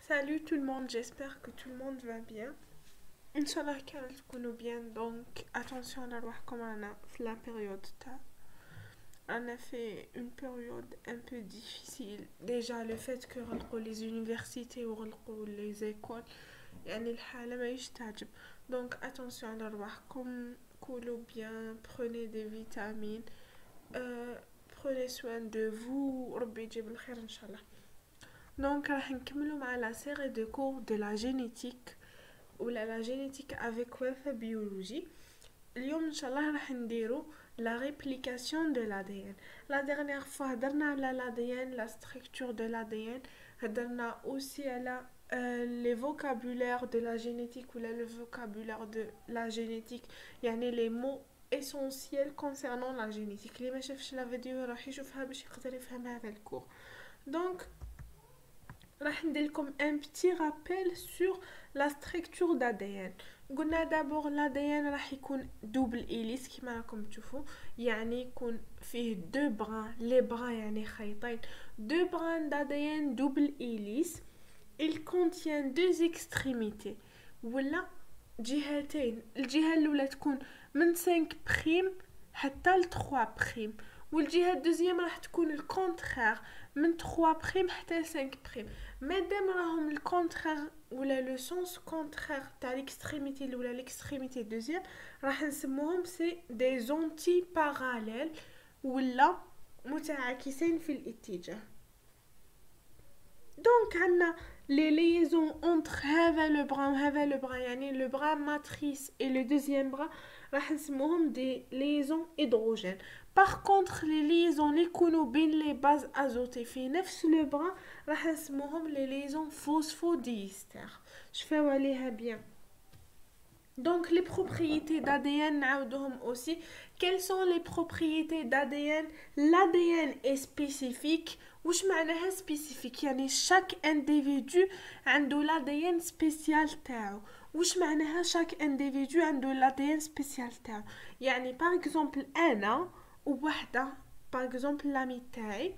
Salut tout le monde, j'espère que tout le monde va bien. Inch'Allah كانوا تكونوا bien, donc attention à la comme on a fait la période on a fait une période un peu difficile. Déjà le fait que les universités ou les écoles يعني الحالة ما يشتعجب. Donc attention à la comme كلوا bien, prenez des vitamines, prenez soin de vous, ربي يجيب الخير إن شاء الله. Donc راح نكملوا مع la série de cours de la génétique ou la génétique avec وفا biologie. اليوم ان شاء الله راح نديرو la réplication de l'ADN. La dernière fois هدرنا على l'ADN, la structure de l'ADN, هدرنا aussi على les vocabulaires de la génétique ou le vocabulaire de la génétique, يعني les mots essentiels concernant la génétique. اللي ما شافش la vidéo راح يشوفها باش يقدر يفهم هذا الكور. Donc راح نديرلكم un petit rappel sur la structure d'ADN. قلنا d'abord l'ADN راح يكون double hélice كما راكم تشوفوا، يعني يكون فيه deux brins، les brins يعني خيطين، deux brins d'ADN double hélice. Il contient deux extrémités ولا جهتين. الجهة الأولى تكون من 5 بريم حتى ل 3 بريم، والجهة الدوزيام راح تكون الكونترير من 3 بريم حتى ل 5 بريم. مادام راهم الكونترير ولا لو سونس كونترير تاع ليكستريميتي الاولى ليكستريميتي دوزيام راح نسموهم سي دي زونتي باراليل ولا متعاكسين في الاتجاه. دونك عندنا لي ليزون اونتر هذا لو بران وهذا لو بران، يعني لو بران ماتريس اي لو دوزيام بران راح نسموهم دي ليزون هيدروجين. باغ كونطخ لي ليزون لي يكونوا بين لي باز ازوتي في نفس لو بران راح نسموهم لي ليزون فوسفوديستر. شفاو عليها بيان. Donc les propriétés d'ADN نعاودوهم aussi. Quelles sont les propriétés d'ADN? L'ADN est spécifique. وش معناها spécifique؟ يعني chaque individu عنده l'ADN spécial تاعو. وش معناها chaque individu عنده l'ADN spécial تاعو؟ يعني par exemple أنا ووحدة par exemple l'ami تاعي،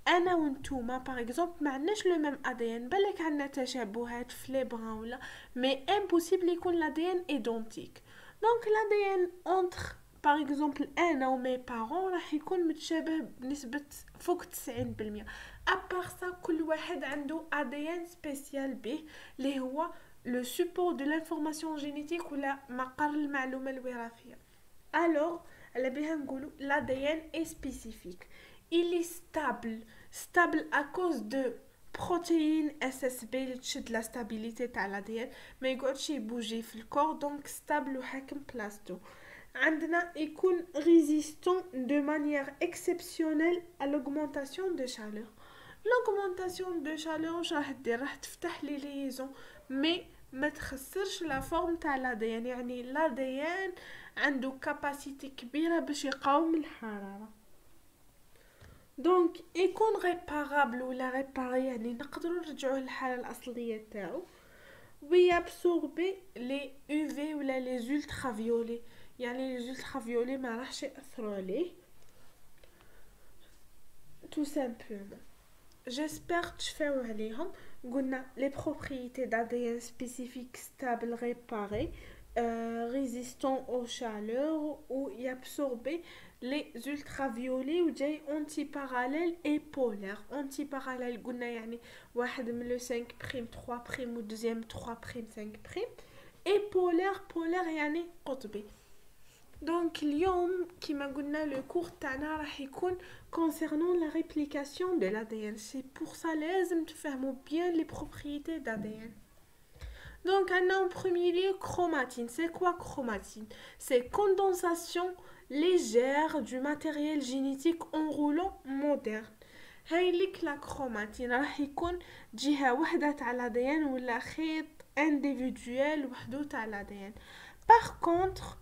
انا وانتوما باغ اكزومبل ما عندناش لو ميم ادين، بالك عندنا تشابهات في لي بران ولا مي امبوسيبل يكون لادين ايدونتيك. دونك لادين اونتر باغ اكزومبل انا و مي بارون راح يكون متشابه بنسبه فوق 90%. ابار سا كل واحد عنده ادين سبيسيال به اللي هو لو سوبور دو لانفورماسيون جينيتيك ولا مقر المعلومه الوراثيه. الوغ على بها نقولوا l'ADN est spécifique. Il est stable à cause de protéines SSB اللي تشد la stabilité تاع l'ADN، ما يقعدش يبوجي في الكور، دونك stable وحاكم بلاصتو. عندنا يكون résistant de manière exceptionnelle à l'augmentation de chaleur. L'augmentation de chaleur واش راح دير؟ راح تفتح لي ليزون مي ما تخسرش لا فورم تاع l'ADN، يعني l'ADN عنده كاباسيتي كبيرة باش يقاوم الحرارة. دونك يكون ريبارابل ولا ريباري، يعني نقدروا نرجعوه للحالة الأصلية تاعو. ويابسوربي لي UV ولا لي زولترافيولي، يعني لي زولترافيولي ما راحش يأثروا عليه تو سامبلومون. جيسبر تشفاو عليهم. قلنا لي بروبريتي d'ADN spécifique stable réparé, résistant aux chaleurs ou y absorber les ultraviolets ou جاي antiparallèle et polaire. Antiparallèle قلنا يعني واحد من لو 5 بريم 3 بريم والدوزيام 3 بريم 5 بريم، et polaire يعني قطبي. دونك اليوم كما قلنا لو كور تاعنا راح يكون concernant la réplication de l'ADN. C'est pour ça لازم تفهموا bien les propriétés d'ADN. Donc en premier lieu chromatine. C'est quoi chromatine? C'est condensation légère du matériel génétique enroulant moderne. هاي لك لا chromatine راح يكون جهة وحدة تاع l'ADN ولا خيط individuel وحدو تاع l'ADN. Par contre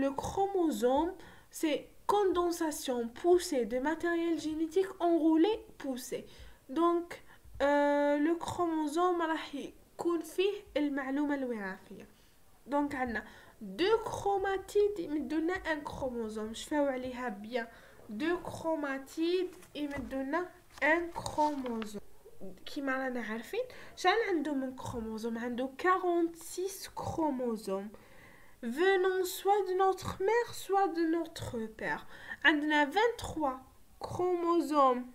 le chromosome c'est condensation poussée de matériel génétique enroulé poussé. Donc le chromosome راح يكون فيه المعلومة الوراثية. دونك عندنا دو كروماتيد يمدونا ان كروموزوم. شفاو عليها بيان. دو كروماتيد يمدونا ان كروموزوم. كيما رانا عارفين شحال عنده من كروموزوم، عنده 46 chromosomes venant soit de notre mère soit de notre père. عندنا 23 chromosomes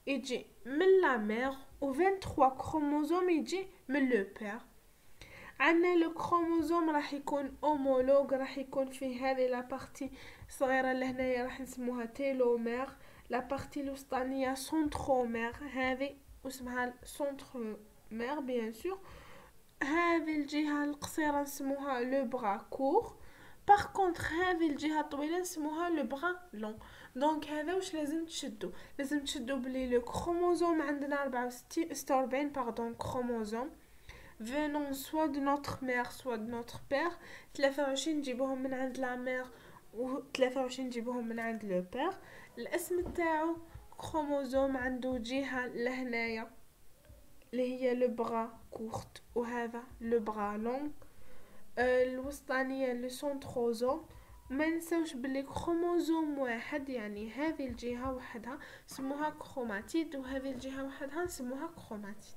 يجي من la mère و 23 chromosomes يجي من le père. عندنا لو كروموزوم راح يكون اومولوج، راح يكون فيه هذه لا بارتي صغيره لهنايا راح نسموها تيلومير، لا بارتي الوسطانيه سونترومير هذه اسمها سونترومير بيان سور. هذه الجهه القصيره نسموها لو برا كور، باغ كونطخ هذه الجهه الطويله نسموها لو برا لون. دونك هذا واش لازم تشدو، لازم تشدو بلي لو كروموزوم عندنا 46 باردون كروموزوم venant soit de notre mère soit de notre père. 23 نجيبوهم من عند لا مير و 23 نجيبوهم من عند لو بير. الاسم تاعو كروموزوم عنده جهه لهنايا اللي هي لو برا كورت وهذا لو برا لونغ. الوسطانيه لو سونتروزوم. ما نساوش بلي كروموزوم واحد يعني هذه الجهه وحدها سموها كروماتيد وهذه الجهه وحدها نسموها كروماتيد.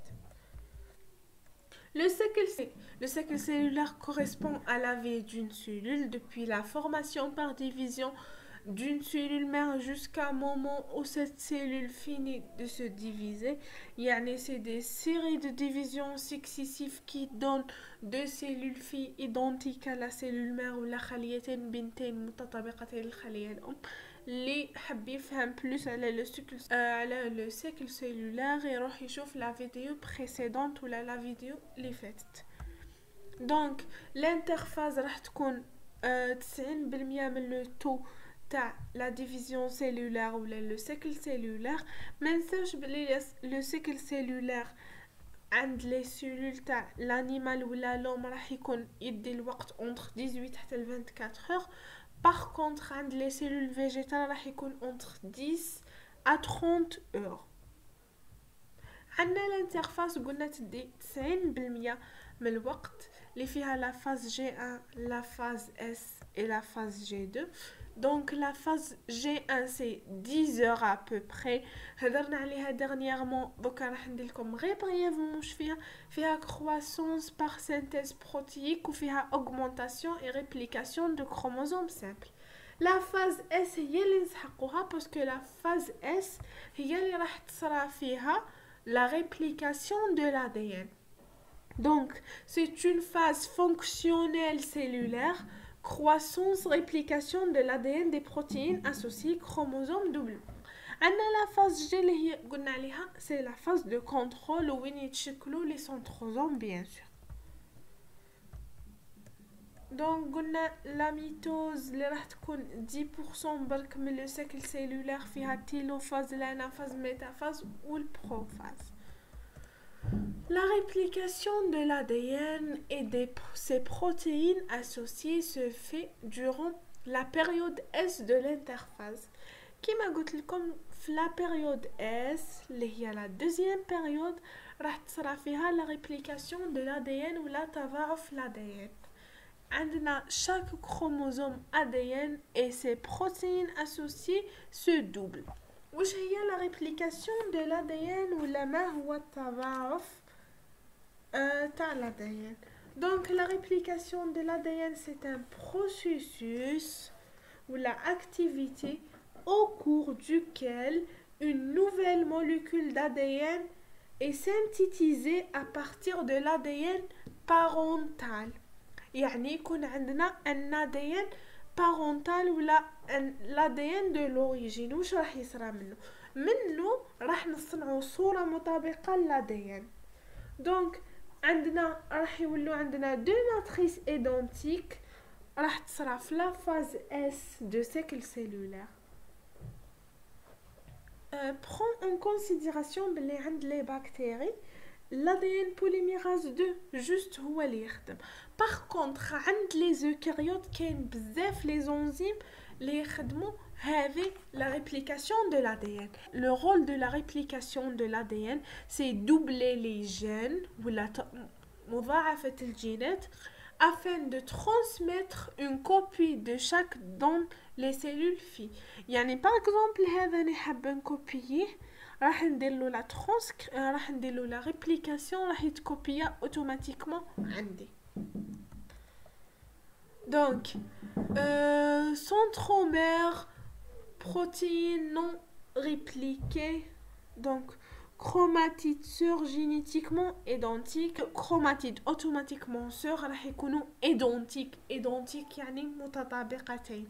Le cycle cellulaire correspond à la vie d'une cellule depuis la formation par division d'une cellule mère jusqu'à un moment où cette cellule finit de se diviser. Yani c'est des séries de divisions successives qui donnent deux cellules filles identiques à la cellule mère ou la خليتين بنتين متطابقتين للخلية الأم. اللي حب يفهم بلوس على لو سيكل سيلولار يروح يشوف لا فيديو بريسيدونت ولا لا فيديو اللي فاتت. دونك الانترفاز راح تكون 90% من لو تو تاع لا ديفيزيون سيلولار ولا لو سيكل سيلولار. ما ننساوش بلي لو سيكل سيلولار عند لي سيلول تاع لانيمال ولا لوم راح يكون يدي الوقت اونتر 18 حتى 24 اور. Par contre, عند les cellules végétales راح يكون entre 10 à 30 heures. عندنا الانترفاس قلنا تدي 90% من الوقت اللي فيها لا فاز G1, la phase S et la phase G2. Donc la phase G1 c'est 10 heures à peu près. هضرنا عليها dernièrement. دوكا راح ندير لكم غير بريفمون واش فيها croissance par synthèse protéique وفيها augmentation et réplication de chromosomes simples. La phase S هي اللي نسحقوها parce que la phase S هي اللي راح تصرى فيها la réplication de l'ADN. Donc c'est une phase fonctionnelle cellulaire, croissance, réplication de l'ADN des protéines associées chromosomes double. عندنا la phase G اللي هي قلنا عليها c'est la phase de contrôle وين يتشكلوا les centrosomes bien sûr. Donc قلنا la mitose اللي راح تكون 10% برك من le cycle cellulaire فيها تيلوفاز الانافاز métaphase ou le prophase. La réplication de l'ADN et de ces protéines associées se fait durant la période S de l'interphase. كما قلت لكم في la période S اللي هي la deuxième période راح تصرى فيها la réplication de l'ADN ولا تضاعف l'ADN. عندنا chaque chromosome ADN et ses protéines associées se doublent. واش هي la réplication de l'ADN ولا ما هو التضاعف تاع l'ADN. Donc la réplication de l'ADN c'est un processus ou la activité au cours duquel une nouvelle molécule d'ADN est synthétisée à partir de l'ADN parental. يعني يكون عندنا un ADN parental ولا l'ADN de l'origine. واش راح يصرى منه راح نصنعوا صورة مطابقة للADN. دونك عندنا راح يولوا عندنا دو ماتريس ايدونتيك راح تصرى في لا فاز اس دو سيكل سيلولار. prend en considération بلي عند لي بكتيري l'ADN polymérase 2 juste هو اللي يخدم. par contre عند لي زوكاريوت كاين بزاف لي زونزيم اللي يخدموا هذه la réplication de l'ADN. Le rôle de la réplication de l'ADN c'est doubler les gènes ولا مضاعفة الجينات afin de transmettre une copie de chaque dans les cellules filles. يعني par exemple هذا أنا حابة نكوبيه راح نديرلو راح نديرلو لا ريبليكاسيون راح يتكوبيا اوتوماتيكمون عندي. دونك centromère protéine non répliquée, donc chromatide sœur génétiquement identique, chromatide automatiquement sœur راح يكونوا identique يعني متطابقتين.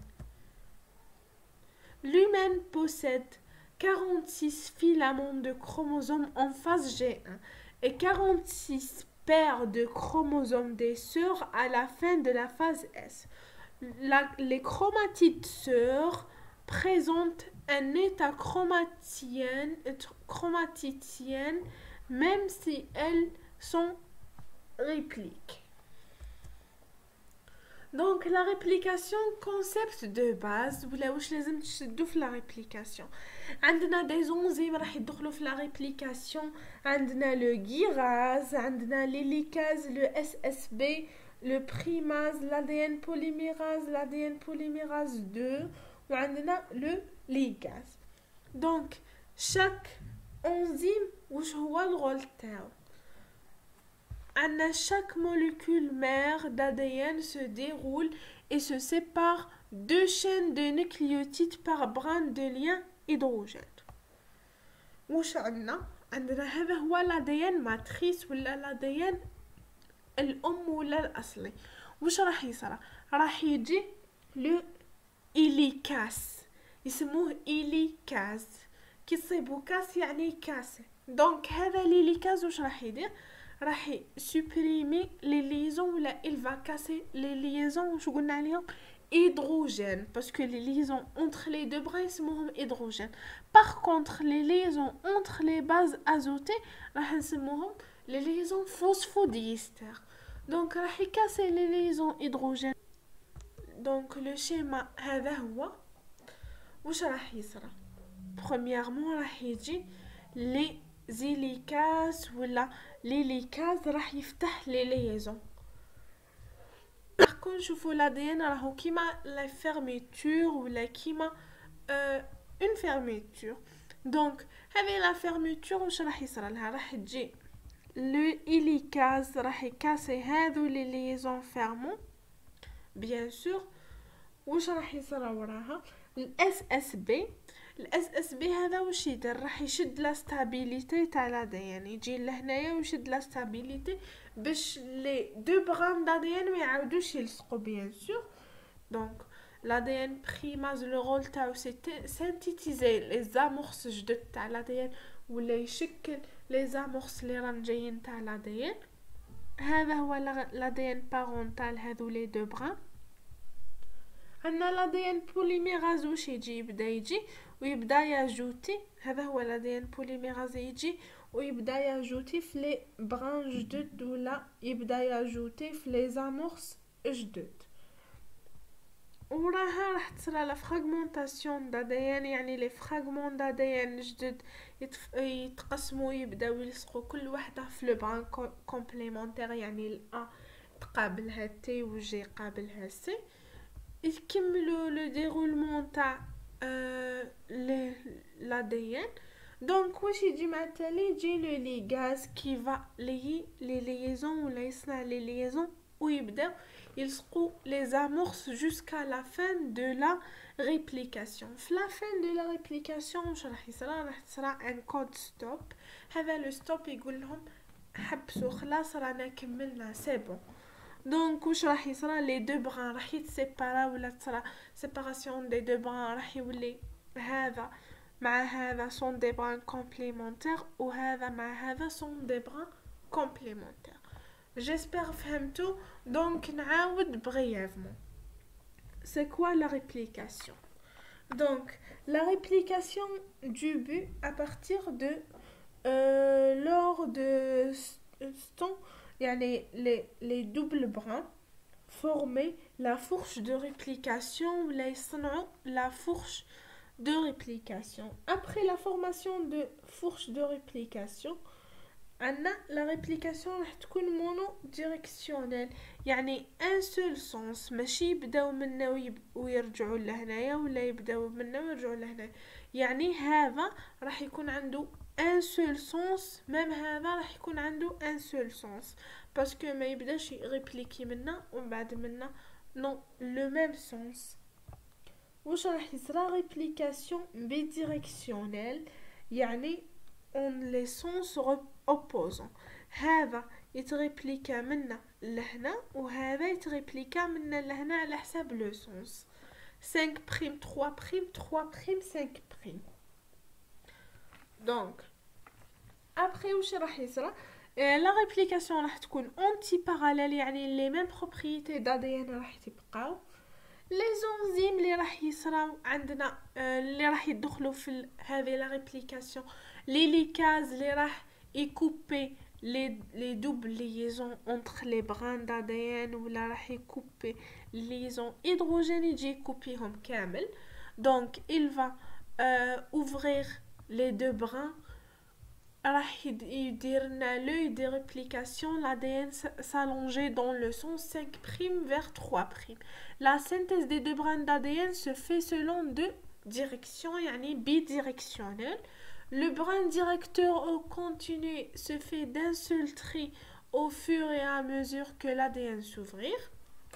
L'humain possède 46 filaments de chromosomes en phase G1 et 46 paires de chromosomes des sœurs à la fin de la phase S. Les chromatides sœurs présentent un état chromatidien même si elles sont répliques. Donc la réplication, concept de base ولا واش لازم تشدو في la réplication. عندنا des enzymes راح يدخلوا في la réplication. عندنا le guirase, عندنا l'hélicase, le SSB, le primase, l'ADN polymérase 2 وعندنا le ligase. Donc chaque enzyme واش هو الرول تاعو. Chaque molécule mère d'ADN se déroule et se sépare deux chaînes de nucléotides par brin de lien hydrogène. واش عندنا هذا هو l'ADN matrice ولا l'ADN الأم ولا الأصلي. واش راح يصرى؟ راح يجي لو إليكاس، يسموه إليكاز، كي تصيبو كاس يعني كاسة. دونك هذا l'إليكاز واش راح يدير؟ راح supprimer les liaisons ولا il va casser les liaisons واش قلنا عليهم hydrogène parce que les liaisons entre les deux brins يسموهم hydrogène. Par contre les liaisons entre les bases azotées راح نسموهم les liaisons phosphodiester. Donc راح يكاسي les liaisons hydrogène. Donc le schéma هذا هو واش راح يصرى. Premièrement راح يجي les زيليكاز ولا ليليكاز راح يفتح لي ليزون. كون نشوفو l'ADN راهو كيما لا فيرميتور ولا كيما اون فيرميتور. دونك هذه لا فيرميتور واش راح يصرى لها؟ راح تجي لو إليكاز راح يكاسي هذو لي ليزون فيرمون بيان سور. واش راح يصرى وراها؟ الاس اس بي. الاس اس بي هذا واش يدير؟ راح يشد لا ستابيليتي تاع الاديان، يجي لهنايا ويشد لا ستابيليتي باش لي دو برام داديان ما يعاودوش يلصقوا بيان سور. دونك l'ADN primase le rôle تاعو سي سينتيتيزي لي زامورس جدد تاع الاديان ولا يشكل لي زامورس لي راهم جايين تاع الاديان. هذا هو l'ADN بارونتال هذو لي دو برام. عندنا l'ADN بوليميراز واش يجي ويبدا ياجوتي. هذا هو l'ADN بوليميراز يجي ويبدا ياجوتي في لي بران جدد ولا يبدا ياجوتي في لي زامورس جدد. وراها راح تصرى لا فراغمونطاسيون داديان يعني لي فراغمون داديان جدد يتقسموا يبداو يلصقوا كل وحده في لو بران كومبليمونتير يعني الأ تقابلها تي وجي قابلها سي. يكملوا لو ديرولمون تاع l'ADN. دونك واش يجي مع التالي؟ يجي لو ليغاز كي فا لي ليزون ولا يصنع لي ليزون ويبداو يلصقوا لي زامورس jusqu'à la fin de la réplication. في la fin de la réplication واش راح يصرى؟ راح تصرى ان كود ستوب. هذا لو ستوب يقول لهم حبسوا خلاص رانا كملنا سي بون. دونك واش راح يصرى؟ لي دو بران راح يتسيبارا ولا تصرى سيباراسيون دي دو بران، راح يولي هذا مع هذا سون دي بران كومبليمونتير وهذا مع هذا سون دي بران كومبليمونتير. جيسبر فهمتو. دونك نعاود بريفمون. سي كوا لا ريبليكاسيون؟ دونك لا ريبليكاسيون du but à partir de lors de temps يعني les doubles brins former la fourche de réplication ولا يصنعوا la fourche de réplication. Après la formation de fourche de réplication عندنا la réplication راح تكون monodirectionnelle يعني un seul sens، ماشي يبداو منا ويرجعوا لهنايا ولا يبداو منا ويرجعوا لهنايا. يعني هذا راح يكون عنده ان سول سونس، ميم هذا راح يكون عنده ان سول سونس، باسكو ما يبداش يريبليكي منا ومن بعد منا نو لو ميم سونس. واش راح يصرى ريبليكاسيون بيديريكسيونيل، يعني اون لي سونس اوبوزون، هذا يتريبليكا منا لهنا وهذا يتريبليكا منا لهنا على حساب لو سونس. 5 بريم 3 بريم 3 بريم 5 بريم. دونك ابري واش راح يصرى؟ لا ريبليكاسيون راح تكون اونتي باراليل، يعني لي ميم بروبريتي دي ان راح تبقاو. لي زونزيم اللي راح يصراو عندنا اللي راح يدخلوا في هذه لا ريبليكاسيون، لي ليكاز اللي راح يكوبي لي دوبل ليزون اونتر لي بران دادين، ولا راح يكوبي ليزون هيدروجين يجي يكوبيهم كامل. دونك il va ouvrir les deux brins، راح يدير لنا لو دي ريبليكاسيون l'ADN s'allonger dans le sens 5' vers 3'. La synthèse des deux brins d'ADN se fait selon deux directions, يعني bidirectionnelle. Le brin directeur au continu se fait d'un seul tri au fur et à mesure que l'ADN s'ouvrir.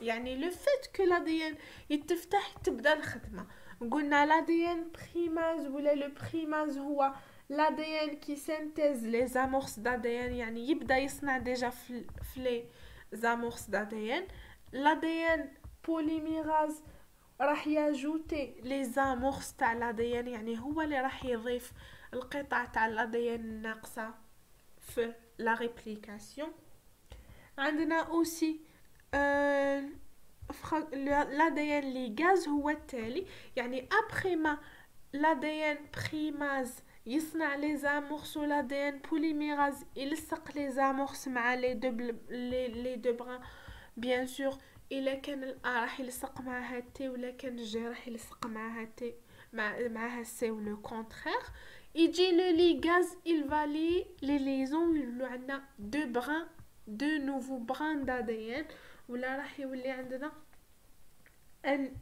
يعني le fait que l'ADN يتفتح تبدا الخدمة. قلنا l'ADN primase ولا le primase هو l'ADN qui synthèse les amorces d'ADN، يعني يبدا يصنع ديجا في les amorces d'ADN. l'ADN polymérase راح يجوتي les amorces تاع l'ADN، يعني هو اللي راح يضيف القطع تاع l'ADN الناقصة في la réplication. عندنا aussi l'ADN ligase هو التالي، يعني après ما l'ADN primase يصنع لي زامورس و l'ADN polymérase يلصق لي زامورس مع لي دو بران. بيان سور الا كان الA راح يلصق معها التي، ولا كان الجي راح يلصق معها التي معها السي ولو كونترير. يجي لو ليغاز il va lier les liaisons، يولو عندنا دو بران دو نوفو بران d'ADN، ولا راح يولي عندنا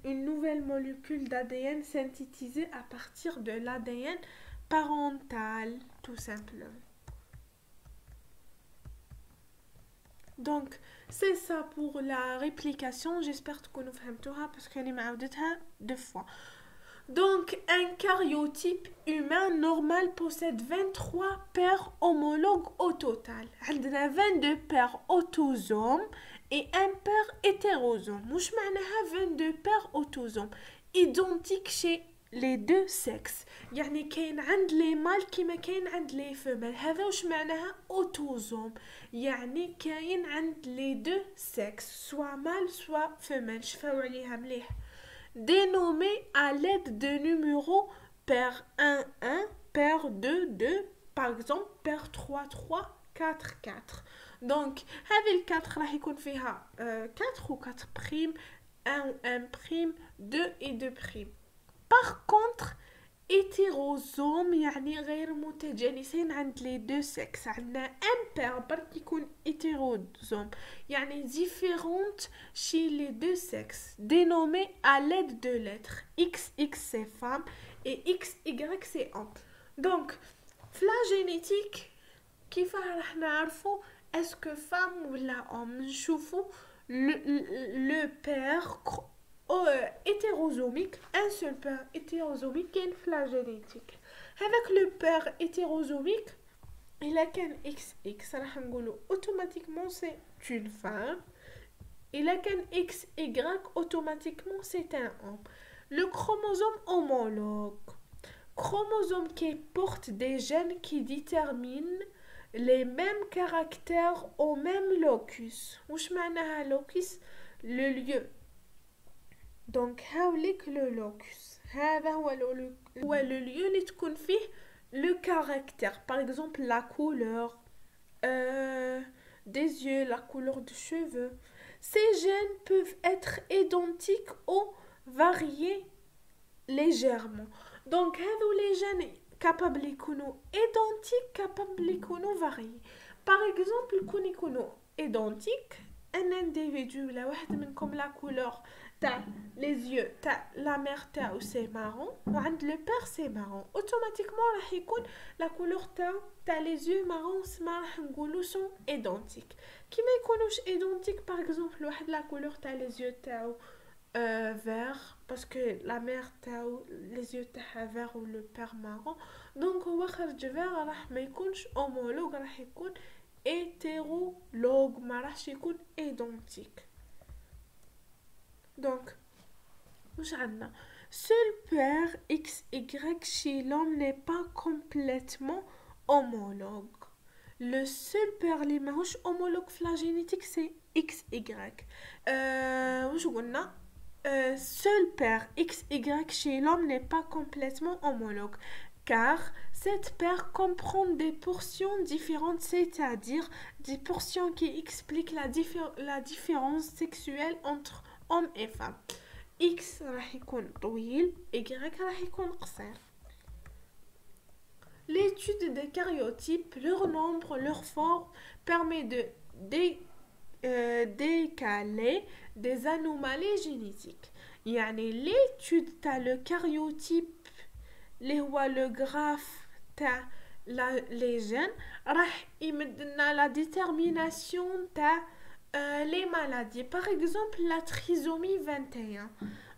une nouvelle molécule d'ADN synthétisée à partir de l'ADN parental, tout simplement. Donc c'est ça pour la réplication. J'espère que vous فهمتوها parce que j'ai معاودتها deux fois. Donc un karyotype humain normal possède 23 paires homologues au total. عندنا 22 paires autosomes et un paire hétérosome. واش معناها 22 paires autosomes identiques chez les deux sexes؟ يعني كاين عند لي مال كيما كاين عند لي فيميل. هذا واش معناها autosome؟ يعني كاين عند لي دو سكس، سوا مال سوا فيميل. شفاو عليها مليح. dénommé à l'aide de numéros paire 1 1 paire 2 2 par exemple paire 3 3 4 4. donc هذه الكاتر راح يكون فيها 4 و 4 بريم 1 و 1 بريم 2 et 2 بريم. par contre hétérosome يعني غير متجانسين عند لي دو سكس. عندنا ان بير برك يكون hétérosome يعني différente chez les deux sexes dénommé à l'aide de lettres XX c'est femme et XY c'est homme. donc في la génétique كيف راح نعرفوا اسكو فام ولا homme؟ نشوفوا le père hétérosomique, un seul père hétérosomique qui est la génétique. Avec le père hétérosomique, il a qu'un XX, automatiquement c'est une femme. Il a qu'un XY, automatiquement c'est un homme. Le chromosome homologue, chromosome qui porte des gènes qui déterminent les mêmes caractères au même locus. وش معناها locus؟ le lieu. donc هاوليك لو لوكس، هذا هو le lieu اللي تكون فيه le caractère. par exemple la couleur des yeux, la couleur des cheveux. ces gènes peuvent être identiques ou varier légèrement. donc هذو les gènes capables يكونوا identiques capables يكونوا variés. par exemple يكونوا identiques un individu ولا واحد منكم la couleur تاع les yeux تاع la mère تاعو سي مارون وعند لو بير سي مارون اوتوماتيكمون راح يكون la couleur تاع les yeux مارون سما راح نقولو سون ايدونتيك كي ما يكونوش ايدونتيك باغ اكزومبل واحد la couleur تاع les yeux تاعو vert parce que la mère تاعو les yeux تاعها vert ou le père marron donc هو خرج vert راح ما يكونش homologue راح يكون hétérologue ما راحش يكون identique donc واش عندنا seul père XY chez l'homme n'est pas complètement homologue le seul père اللي ماهوش homologue في la génétique c'est XY واش قلنا seul père XY chez l'homme n'est pas complètement homologue car cette paire comprend des portions différentes, c'est-à-dire des portions qui expliquent la différence sexuelle entre hommes et femmes. X راح يكون طويل, Y راح يكون قصير. L'étude des karyotypes, leur nombre, leur forme, permet de décaler des anomalies génétiques. يعني l'étude تاع le karyotype اللي هو لو غراف تاع لي جين راح يمدنا لا ديتيرميناسيون تاع لي مالادي باغ اكزومبل لا تريزومي 21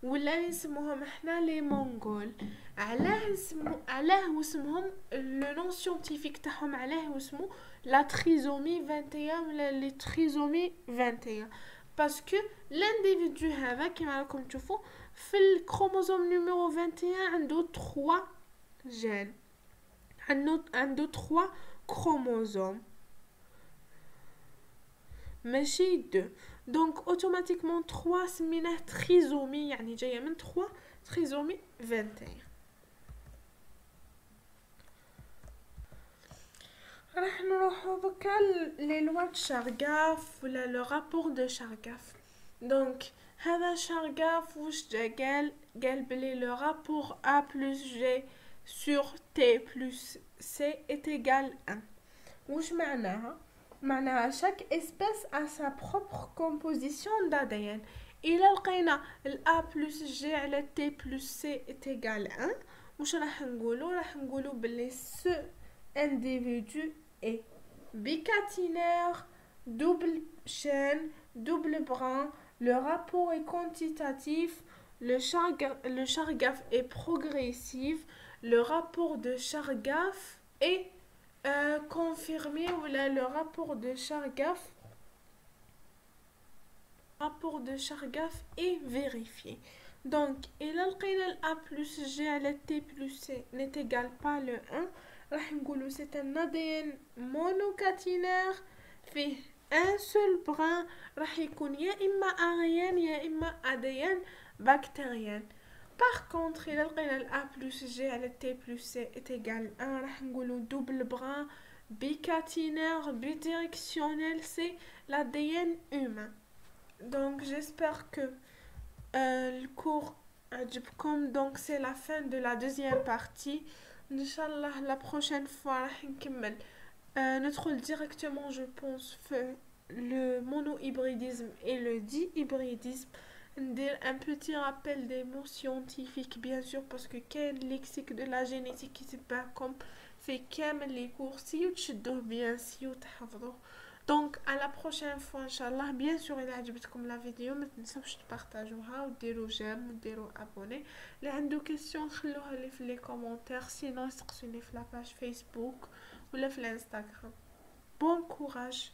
ولا نسموهم احنا لي مونغول علاه اسمهم لو نون سيانتيفيك تاعهم علاه اسمو لا تريزومي 21 ولا لي تريزومي 21 باسكو لانديفيدو هذا كيما راكم تشوفوا في الكروموزوم نيميرو 21 عنده 3 جين عنده 3 كروموزوم ماشي 2 دونك اوتوماتيكمون 3 سميناه تريزومي يعني جايه من 3 تريزومي 21 راح نروحو بكا لي لوا شارغاف ولا لو رابور دو شارغاف دونك هذا شارغاف واش جا قال بلي لو رابور A plus G sur T plus C est égal 1 واش معناها chaque espèce a sa propre composition d'ADN إلا لقينا ال A plus G على T plus C est égal 1 واش راح نقولو بلي ce individu est bicatinaire, double chaîne, double brin. Le rapport est quantitatif, le Chargaff est progressif, le rapport de Chargaff est confirmé ou là, le rapport de Chargaff est vérifié. Donc, il a le A plus G à la T plus C n'est égal pas le 1. راح نقولو c'est un ADN monocatinaire فيه un seul brin راح يكون يا إما arien يا إما ADN bactérien. Par contre إذا لقينا ال A plus G على T plus C est égal 1 راح نقولو double brin bicatinaire bidirectionnel c'est l'ADN humain. Donc j'espère que le cours عجبكم. Donc c'est la fin de la deuxième partie. Inch'Allah, la prochaine fois, ندخل directement, je pense, le monohybridisme et le dihybridisme. Un petit rappel des mots scientifiques, bien sûr, parce que quel lexique de la génétique qui c'est pas comme fait كامل les cours, si vous تشدوه bien, si vous تحفظوه. Donc, à la prochaine fois, Inch'Allah. Bien sûr, il a عجبتكم la vidéo, ما تنسوش تبارطاجوها وديروا جيم وديروا abonner. اللي عنده question خلوها لي في les commentaires, sinon يسقسوني في la page Facebook ولا في الانستغرام. Bon courage.